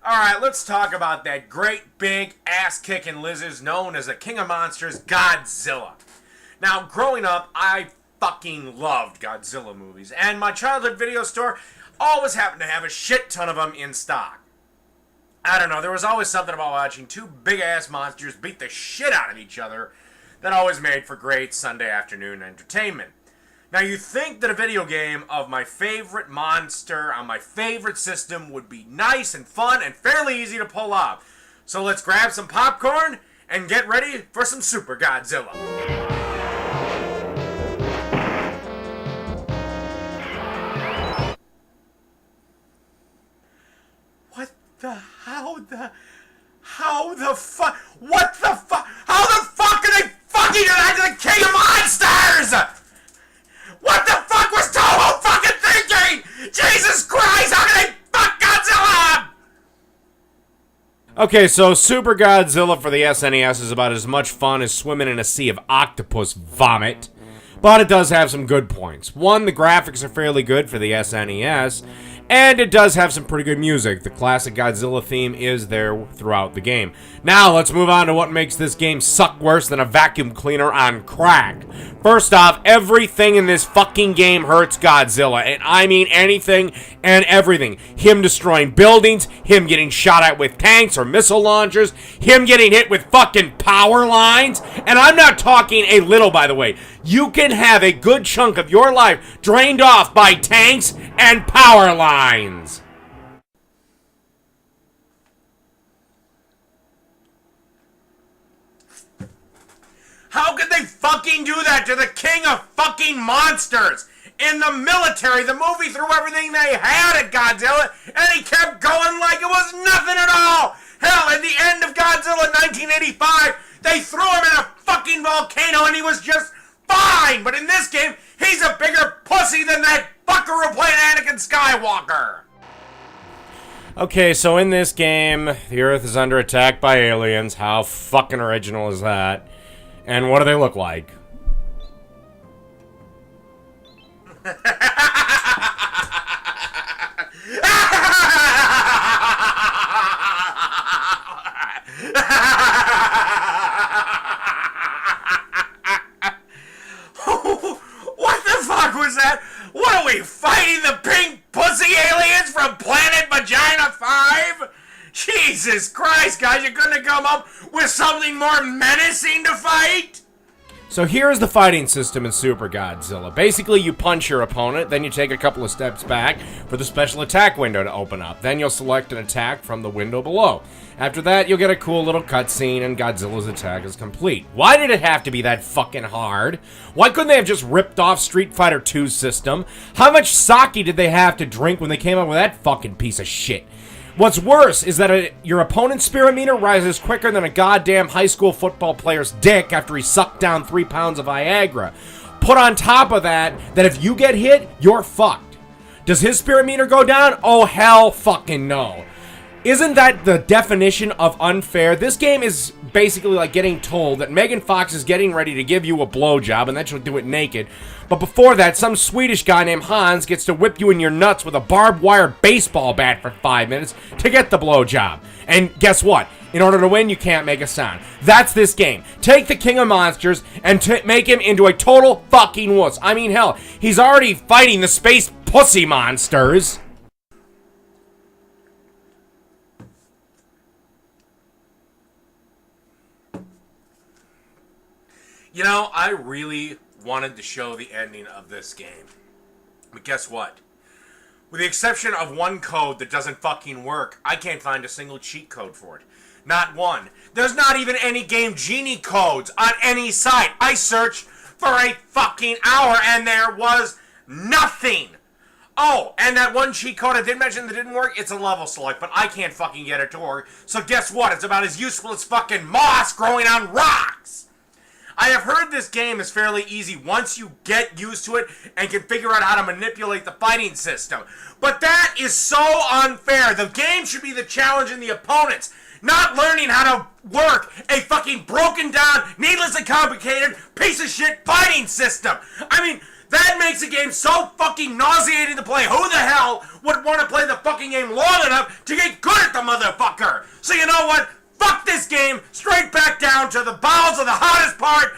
Alright, let's talk about that great big ass-kicking lizard known as the King of Monsters, Godzilla. Now, growing up, I fucking loved Godzilla movies, and my childhood video store always happened to have a shit ton of them in stock. I don't know, there was always something about watching two big-ass monsters beat the shit out of each other that always made for great Sunday afternoon entertainment. Now, you think that a video game of my favorite monster on my favorite system would be nice and fun and fairly easy to pull off. So let's grab some popcorn and get ready for some Super Godzilla. What the fuck are they fucking doing that to the King of Monsters? What the fuck was Toho fucking thinking? Jesus Christ, how can they fuck Godzilla? Okay, so Super Godzilla for the SNES is about as much fun as swimming in a sea of octopus vomit. But it does have some good points. One, the graphics are fairly good for the SNES, and it does have some pretty good music. The classic Godzilla theme is there throughout the game. Now, let's move on to what makes this game suck worse than a vacuum cleaner on crack. First off, everything in this fucking game hurts Godzilla, and I mean anything and everything. Him destroying buildings, him getting shot at with tanks or missile launchers, him getting hit with fucking power lines, and I'm not talking a little, by the way. You can have a good chunk of your life drained off by tanks and power lines. How could they fucking do that to the King of fucking Monsters? In the military, the movie threw everything they had at Godzilla, and he kept going like it was nothing at all. Hell, at the end of Godzilla 1985, they threw him in a fucking volcano, and he was just fine. But in this game, he's a bigger pussy than that fucker who played Anakin Skywalker. Okay, so in this game, the Earth is under attack by aliens. How fucking original is that? And what do they look like? What the fuck was that? What are we fighting, the pink pussy aliens from Planet Vagina 5? Jesus Christ, guys, you couldn't have come up with something more menacing to fight? So here's the fighting system in Super Godzilla. Basically, you punch your opponent, then you take a couple of steps back for the special attack window to open up. Then you'll select an attack from the window below. After that, you'll get a cool little cutscene and Godzilla's attack is complete. Why did it have to be that fucking hard? Why couldn't they have just ripped off Street Fighter 2's system? How much sake did they have to drink when they came up with that fucking piece of shit? What's worse is that your opponent's spirit meter rises quicker than a goddamn high school football player's dick after he sucked down 3 pounds of Viagra. Put on top of that if you get hit, you're fucked. Does his spirit meter go down? Oh, hell fucking no. Isn't that the definition of unfair? This game is basically like getting told that Megan Fox is getting ready to give you a blowjob and then she'll do it naked. But before that, some Swedish guy named Hans gets to whip you in your nuts with a barbed wire baseball bat for 5 minutes to get the blowjob. And guess what? In order to win, you can't make a sound. That's this game. Take the King of Monsters and make him into a total fucking wuss. I mean, hell, he's already fighting the space pussy monsters. You know, I really wanted to show the ending of this game. But guess what? With the exception of one code that doesn't fucking work, I can't find a single cheat code for it. Not one. There's not even any Game Genie codes on any site. I searched for a fucking hour and there was nothing. Oh, and that one cheat code I did mention that didn't work, it's a level select, but I can't fucking get it to work. So guess what? It's about as useful as fucking moss growing on rocks. I have heard this game is fairly easy once you get used to it and can figure out how to manipulate the fighting system. But that is so unfair. The game should be the challenge in the opponents, not learning how to work a fucking broken down, needlessly complicated piece of shit fighting system. I mean, That makes the game so fucking nauseating to play. Who the hell would want to play the fucking game long enough to get good at the motherfucker? So you know what? Fuck this game, straight back down to the bowels of the hottest part